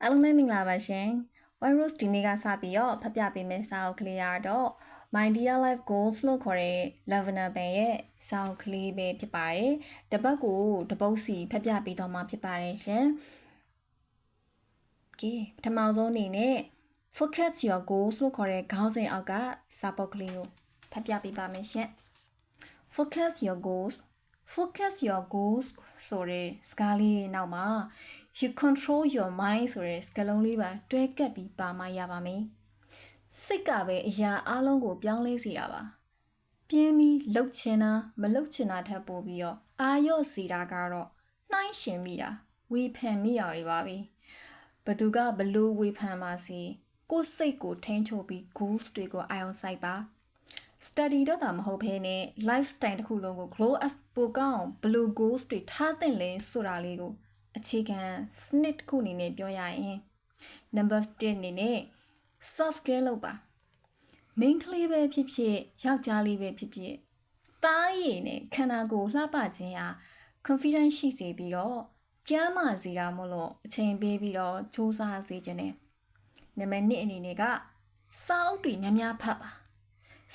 အားလုံးပဲမင်္ဂလာပါရှင် virus ဒီနေ့ကစပြီးတော့ဖတ်ပြပေးမယ့်စာအုပ်ကလေးရတော့ My Dear Life Goals လို့ခေါ်တဲ့ Lavender Pen ရဲ့စာအုပ်ကလေးပဲဖြစ်ပါတယ်။တစ်ပတ်ကိုတစ်ပုဒ်စီဖတ်ပြပေးတော့မှာဖြစ်ပါတယ်ရှင်။ Okay ပထမဆုံးအနေနဲ့ Focus Your Goals လို့ခေါ်တဲ့ခေါင်းစဉ်အောက်ကစာပုဒ်ကလေးကိုဖတ်ပြပေးပါမယ်ရှင်။ Focus Your Goals Focus your goals ဆိုတဲ့စကားလေးနောက်မှာ you control your mind ဆိုတဲ့စကားလုံးလေးပါတွဲကပ်ပြီးပါမှရပါမယ်။စိတ်ကပဲအရာအလုံးကိုပြောင်းလဲစေတာပါ။ပြင်းပြီးလှုပ်ချင်တာမလှုပ်ချင်တာထပ်ပို့ပြီးတော့အာရော့စေတာကတော့နှိုင်းရှင်မိတာဝေဖန်မိရတွေပါပဲ။ဘသူကဘလို့ဝေဖန်ပါစေကိုယ်စိတ်ကိုထိန်းချုပ်ပြီး goals တွေကိုအာရုံစိုက်ပါ။ study တော့တာမဟုတ်ဘဲနဲ့ lifestyle တစ်ခုလုံးကို glow up ပိုကောင်းဘလို့ goals တွေထားသင့်လဲဆိုတာလေးကိုအခြေခံစနစ်တစ်ခုအနေနဲ့ပြောရရင် number 1အနေနဲ့ self care လုပ်ပါ main ကလေးပဲဖြစ်ဖြစ်ယောက်ျားလေးပဲဖြစ်ဖြစ်တားရည်နဲ့ခန္ဓာကိုယ်လှပခြင်းဟာ confidence ရှိစေပြီးတော့ကျန်းမာစေတာမို့လို့အချိန်ပေးပြီးတော့စူးစမ်းစေခြင်းနဲ့ number 2အနေနဲ့ကစာအုပ်တွေများများဖတ်ပါ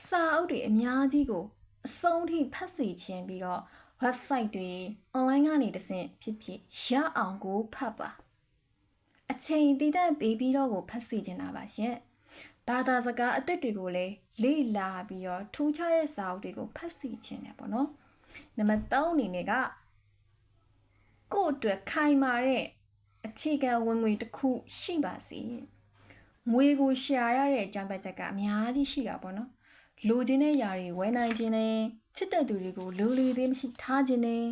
စာအုပ်တွေအများကြီးကိုအဆုံးထိဖတ်စီခြင်းပြီးတော့ website တွေ online ကနေတဆင့်ဖြစ်ဖြစ်ရအောင်ကိုဖတ်ပါအချိန်တည်တံ့ပေးပြီးတော့ကိုဖတ်စီခြင်းတာပါရှင်ဘာသာစကားအသစ်တွေကိုလည်းလေ့လာပြီးတော့ထူးခြားတဲ့စာအုပ်တွေကိုဖတ်စီခြင်းတယ်ပေါ့နော်နံပါတ်3အနေနဲ့ကကိုယ့်အတွက်ခိုင်မာတဲ့အခြေခံဝင်ငွေတစ်ခုရှိပါစေငွေကိုရှာရတဲ့အကြောင်းပတ်ချက်ကအများကြီးရှိတာပေါ့နော်လိုချင်တဲ့ຢာတွေဝယ်နိုင်ခြင်းနဲ့ချစ်တဲ့သူတွေကိုလိုလေသေးမရှိထားခြင်းနဲ့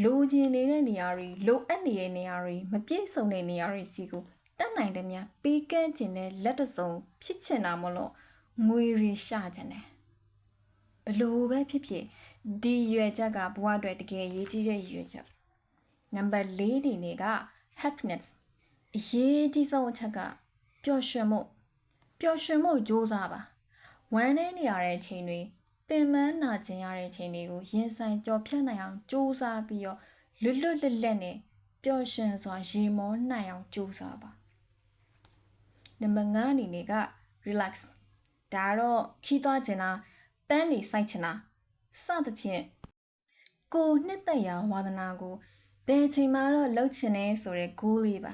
လိုချင်နေတဲ့နေရာတွေလိုအပ်နေတဲ့နေရာတွေမပြည့်စုံတဲ့နေရာတွေစီကိုတတ်နိုင်တဲ့များပေးကမ်းခြင်းနဲ့လက်တစုံဖြစ်ချင်တာမလို့ငွေရရှာခြင်းနဲ့ဘလို့ပဲဖြစ်ဖြစ်ဒီရွယ်ချက်ကဘဝအတွက်တကယ်ရေးကြီးတဲ့ရွယ်ချက်နံပါတ်4ဒီနေ့က happiness အရေးကြီးဆုံးအချက်ကပျော်ရွှင်မှုစ조사ပါဝမ်းနေရတဲ့အချိန်တွေပင်ပန်းနာကျင်ရတဲ့အချိန်တွေကိုရင်ဆိုင်ကြော်ဖြတ်နိုင်အောင်စူးစမ်းပြီးတော့လွတ်လွတ်လပ်လပ်နဲ့ပျော်ရွှင်စွာရေမောနိုင်အောင်စူးစမ်းပါနံပါတ်5အနေနဲ့က relax ဒါတော့ခီးသွားခြင်းလားပန်းနေစိုက်ခြင်းလားစသဖြင့်ကိုနှစ်သက်ရာဝါသနာကိုဘယ်ချိန်မှတော့လှုပ်ချင်နေဆိုတဲ့ goal လေးပါ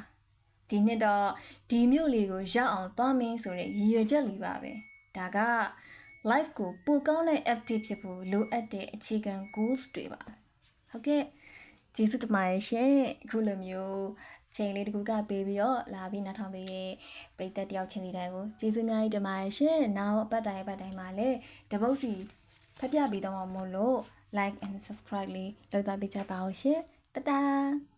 ဒီနှစ်တော့ဒီမြို့လေးကိုရောက်အောင်သွားမင်းဆိုတဲ့ရည်ရွယ်ချက်လေးပါပဲဒါက life ကိုပိုကောင်းတဲ့ active ဖြစ်ဖို့လိုအပ်တဲ့အခြေခံ goals တွေပါဟုတ်ကဲ့ကျေးဇူးတင်ပါတယ်ရှင်အခုလိုမျိုးချိန်လေးတကူကပေးပြီးတော့လာပြီးနားထောင်ပေးတဲ့ပရိသတ်တယောက်ချင်းစီတိုင်းကိုကျေးဇူးအများကြီးတင်ပါတယ်ရှင်နောက်အပတ်တိုင်းမှာလည်းတပုတ်စီဖတ်ပြပေးတော့မှာမို့လို့ like and subscribe လေးလုပ်သွားပေးကြပါဦးရှင်တတား